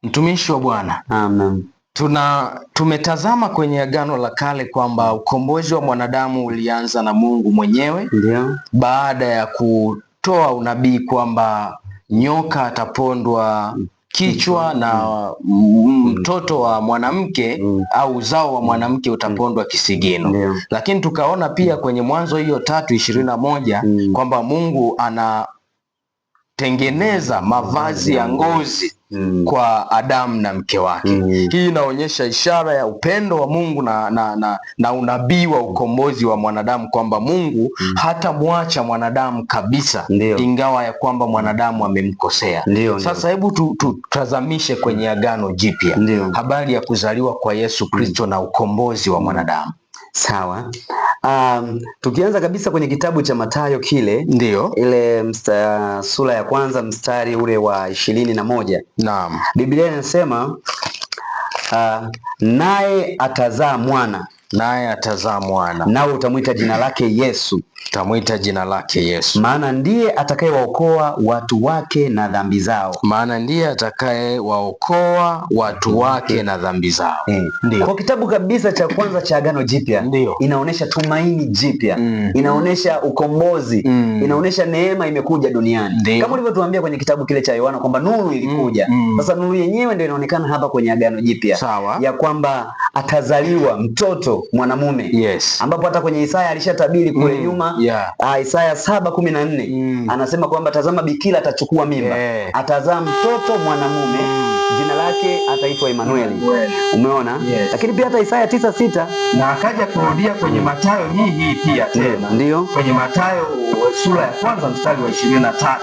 Mtumishi wa Bwana. Amen. Tumetazama kwenye Agano la Kale kwamba ukombozi wa mwanadamu ulianza na Mungu mwenyewe. Ndio. Baada ya kutoa unabii kwamba nyoka atapondwa kichwa na mtoto wa mwanamke au uzao wa mwanamke utapondwa kisigino. Lakini tukaona pia kwenye Mwanzo hiyo 3:21 kwamba Mungu anatengeneza mavazi ya ngozi kwa Adamu na mke wake. Hii inaonyesha ishara ya upendo wa Mungu na unabii wa ukombozi wa mwanadamu kwamba Mungu hatamwacha mwanadamu kabisa. Ingawa ya kwamba mwanadamu amemkosea. Sasa hebu tutazamishe kwenye Agano Jipya habari ya kuzaliwa kwa Yesu Kristo na ukombozi wa mwanadamu. Sawa. Tukianza kabisa kwenye kitabu cha Mathayo kile, ile sura ya kwanza mstari ule wa 21. Naam. Biblia inasema naye atazaa mwana, nawe utamwita jina lake Yesu. Maana ndiye atakayewaokoa watu wake na dhambi zao. Ndio. Kwa kitabu kabisa cha kwanza cha Agano Jipya inaonesha tumaini jipya, inaonesha ukombozi, inaonesha neema imekuja duniani. Kama ulivyotuambia kwenye kitabu kile cha Yohana kwamba nuru ilikuja. Sasa nuru yenyewe ndio inaonekana hapa kwenye Agano Jipya. Ya kwamba atazaliwa mtoto mwanamume. Ambapo hata kwenye Isaya alishatabiri kule nyuma. Isaya 7:14 anasema kwamba tazama bikira atachukua mimba, atazaa mtoto mwanamume, jina lake ataitwa Emanueli. Umeona? Lakini pia hata Isaya 9:6 na akaja kurudia kwenye Mathayo hii pia tena. Ndio. Kwenye Mathayo sura ya kwanza mstari wa 23.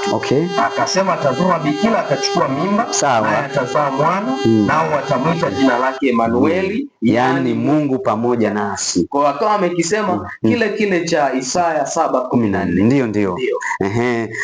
Akasema tazama bikira atachukua mimba, naye atazaa mwana, nao watamwita jina lake Emanueli, yani Mungu pamoja nasi. Kwa akawa amekisema kile cha Isaya 7:14. Ndio.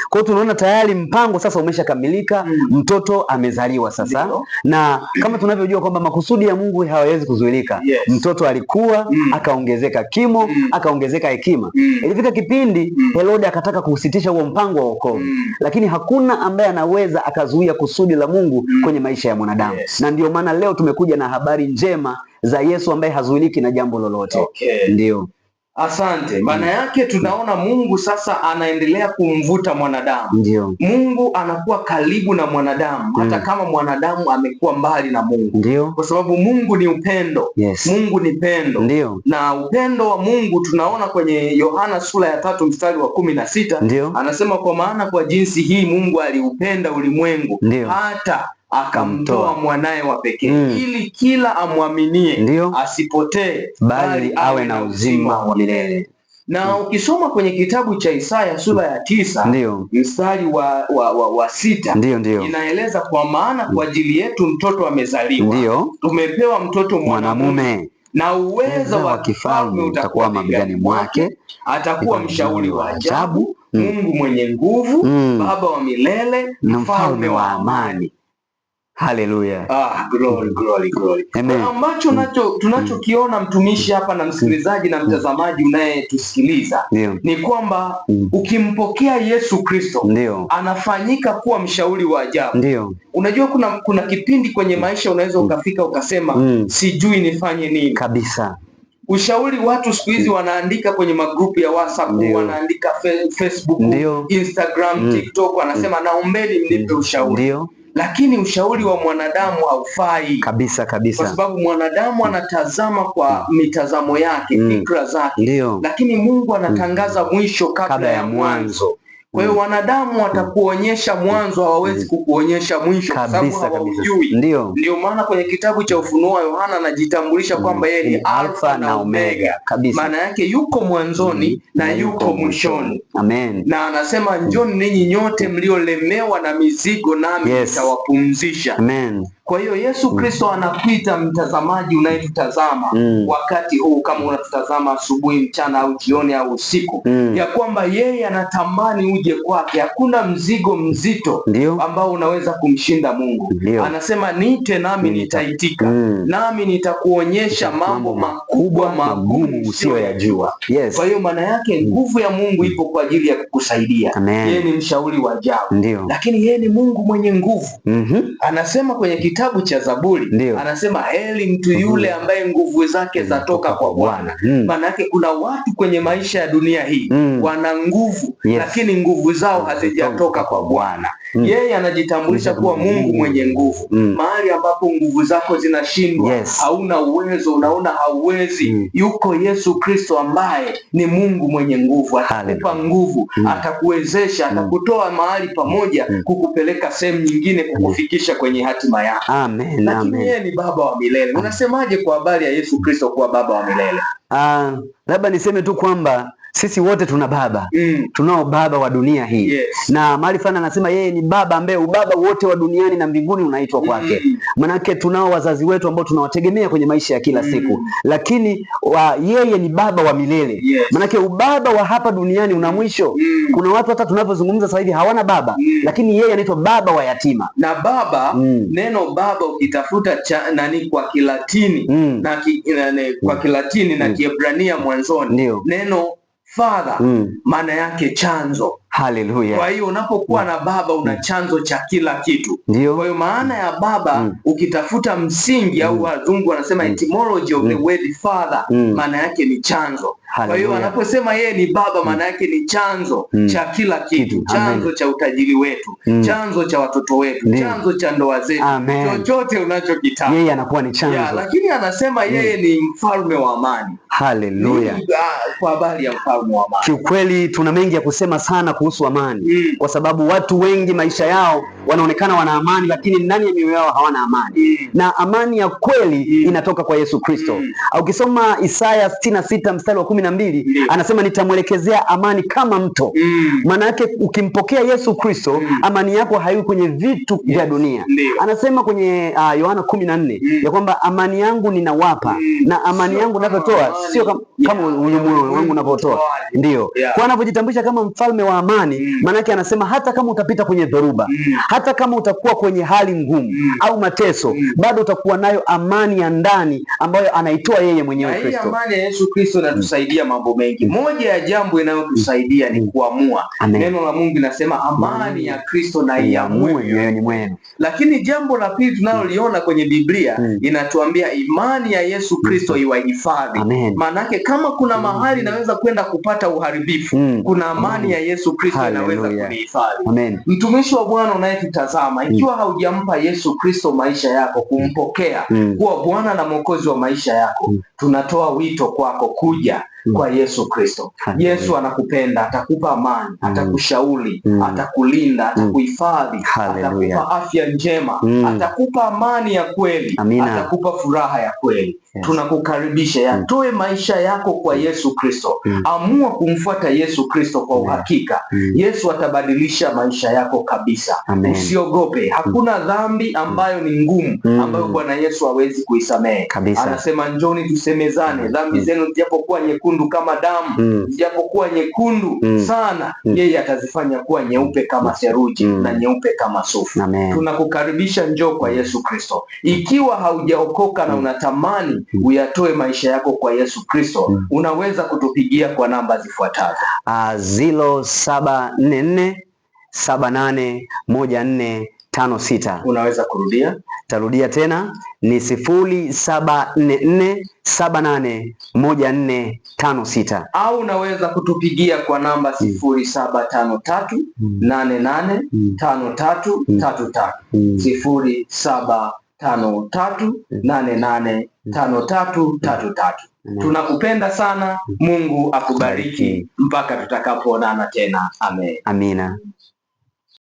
Kwa hiyo tunaona tayari mpango sasa umeshakamilika. Mtoto amezaliwa sasa. Na kama tunavyojua kwamba makusudi ya Mungu hawawezi kuzuilika. Mtoto alikuwa akaongezeka kimo, akaongezeka hekima. Ilifika kipindi Herode akataka kusitisha huo mpango wa wokovu. Lakini hakuna ambaye anaweza akazuia kusudi la Mungu kwenye maisha ya mwanadamu. Na ndio maana leo tumekuja na habari njema za Yesu ambaye hazuiliki na jambo lolote. Ndio. Asante. Maana yake tunaona Mungu sasa anaendelea kumvuta mwanadamu. Mungu anakuwa karibu na mwanadamu hata kama mwanadamu amekuwa mbali na Mungu. Kwa sababu Mungu ni upendo. Mungu ni pendo. Na upendo wa Mungu tunaona kwenye Yohana sura ya 3 mstari wa 16. Anasema kwa maana kwa jinsi hii Mungu aliupenda ulimwengu hata akamtoa mwanaye wa pekee ili kila amwaminie asipotee bali awe na uzima wa milele. Na ukisoma kwenye kitabu cha Isaya sura ya 9 mstari wa 6 inaeleza kwa maana kwa ajili yetu mtoto amezaliwa, tumepewa mtoto mwanamume, na uwezo wa kifalme utakuwa mabegani mwake, atakuwa mshauri wa ajabu, Mungu mwenye nguvu, Baba wa milele, mfalme wa amani. Haleluya. Glory. Ambacho tunachokiona mtumishi hapa na msikilizaji na mtazamaji unayetusikiliza ni kwamba ukimpokea Yesu Kristo anafanyika kuwa mshauri wa ajabu. Unajua kuna kipindi kwenye maisha unaweza ukafika ukasema sijui nifanye nini kabisa. Ushauri watu siku hizi wanaandika kwenye magrupu ya WhatsApp, wanaandika Facebook, Instagram, TikTok, wanasema naombeni mnipe ushauri. Lakini ushauri wa mwanadamu haufai kabisa. Kwa sababu mwanadamu anatazama kwa mitazamo yake, fikra zake. Lakini Mungu anatangaza mwisho kabla ya mwanzo. Kwa hiyo wanadamu watakuonyesha mwanzo, hawawezi kukuonyesha mwisho kwa sababu hawajui. Ndio maana kwenye kitabu cha Ufunuo wa Yohana anajitambulisha kwamba yeye ni Alfa na Omega. Maana yake yuko mwanzoni na yuko mwishoni. Na anasema njoni ninyi nyote mliolemewa na mizigo, nami nitawapumzisha. Kwa hiyo Yesu Kristo anakuita mtazamaji unayetutazama wakati huu, kama unatutazama asubuhi, mchana au jioni au usiku, ya kwamba yeye anatamani uje kwake. Hakuna mzigo mzito ambao unaweza kumshinda Mungu. Anasema niite nami nitaitika, nami nitakuonyesha mambo makubwa magumu usiyoyajua. Kwa hiyo maana yake nguvu ya Mungu ipo kwa ajili ya kukusaidia. Yeye ni mshauri wa ajabu, lakini yeye ni Mungu mwenye nguvu. Anasema kwenye kitabu cha Zaburi, anasema heri mtu yule ambaye nguvu zake zatoka kwa Bwana. Maana yake kuna watu kwenye maisha ya dunia hii wana nguvu, lakini nguvu zao hazijatoka kwa Bwana. Yeye anajitambulisha kuwa Mungu mwenye nguvu. Mahali ambapo nguvu zako zinashindwa, hauna uwezo, unaona hauwezi, yuko Yesu Kristo ambaye ni Mungu mwenye nguvu. Atakupa nguvu, atakuwezesha, atakutoa mahali pamoja kukupeleka sehemu nyingine, kukufikisha kwenye hatima yako. Lakini yeye ni Baba wa milele. Unasemaje kwa habari ya Yesu Kristo kuwa Baba wa milele? Labda niseme tu kwamba sisi wote tuna baba. Tunao baba wa dunia hii. Na mahali fulani anasema yeye ni baba ambaye ubaba wote wa duniani na mbinguni unaitwa kwake. Manake tunao wazazi wetu ambao tunawategemea kwenye maisha ya kila siku, lakini yeye ni baba wa milele. Manake ubaba wa hapa duniani una mwisho. Kuna watu hata tunavyozungumza sasa hivi hawana baba, lakini yeye anaitwa baba wa yatima. Na baba, neno baba ukitafuta nani kwa Kilatini kwa Kilatini na Kiebrania mwanzoni, neno Father maana yake chanzo. Haleluya. Kwa hiyo unapokuwa na baba una chanzo cha kila kitu. Kwa hiyo maana ya baba ukitafuta msingi au wazungu wanasema etymology of the word father, maana yake ni chanzo. Kwa hiyo anaposema yeye ni baba, maana yake ni chanzo cha kila kitu, chanzo cha utajiri wetu, chanzo cha watoto wetu, chanzo cha ndoa zetu, chochote unachokitaka yeye anakuwa ni chanzo. Lakini anasema yeye ni mfalme wa amani. Haleluya. Kwa habari ya mfalme wa amani, kiukweli tuna mengi ya kusema sana kuhusu amani, kwa sababu watu wengi maisha yao wanaonekana wana amani, lakini ndani ya mioyo yao hawana amani. Na amani ya kweli inatoka kwa Yesu Kristo. Ukisoma Isaya 66 mstari wa 12, anasema nitamwelekezea amani kama mto. Maana yake ukimpokea Yesu Kristo, amani yako haiko kwenye vitu vya dunia. Anasema kwenye Yohana 14 ya kwamba amani yangu ninawapa, na amani yangu ninavyotoa sio kama ulimwengu wangu unavyotoa. Ndio. Kwa anavyojitambulisha kama mfalme wa amani, maana yake anasema hata kama utapita kwenye dhoruba, hata kama utakuwa kwenye hali ngumu au mateso, bado utakuwa nayo amani ya ndani ambayo anaitoa yeye mwenyewe Kristo. Hii amani ya Yesu Kristo inatusaidia mambo mengi. Moja ya jambo inayotusaidia ni kuamua. Neno la Mungu linasema amani ya Kristo na iamue mioyoni mwenu. Lakini jambo la pili tunaloliona kwenye Biblia inatuambia imani ya Yesu Kristo iwahifadhi. Maanake kama kuna mahali naweza kwenda kupata uharibifu, kuna amani ya Yesu Kristo inaweza kunihifadhi. Mtumishi wa Bwana unayetutazama, ikiwa haujampa Yesu Kristo maisha yako, kumpokea kuwa Bwana na Mwokozi wa maisha yako, tunatoa wito kwako kuja kwa Yesu Kristo. Yesu anakupenda, atakupa amani, atakushauri, atakulinda, atakuhifadhi, atakupa afya njema, atakupa amani ya kweli, atakupa furaha ya kweli. Tunakukaribisha, yatoe maisha yako kwa Yesu Kristo. Amua kumfuata Yesu Kristo kwa uhakika. Yesu atabadilisha maisha yako kabisa. Usiogope. Hakuna dhambi ambayo ni ngumu ambayo Bwana Yesu hawezi kuisamehe. Anasema njoni tusemezane, dhambi zenu zijapokuwa nyekundu kama damu, zijapokuwa nyekundu sana, yeye atazifanya kuwa nyeupe kama seruji na nyeupe kama sufu. Tunakukaribisha, njoo kwa Yesu Kristo. Ikiwa haujaokoka na unatamani uyatoe maisha yako kwa Yesu Kristo, unaweza kutupigia kwa namba zifuatazo: 0744781456. Unaweza kurudia? Tarudia tena, ni 0744781456. Au unaweza kutupigia kwa namba 0753885333, 0753885333. Tunakupenda sana. Mungu akubariki mpaka tutakapoonana tena. Amen. Amina.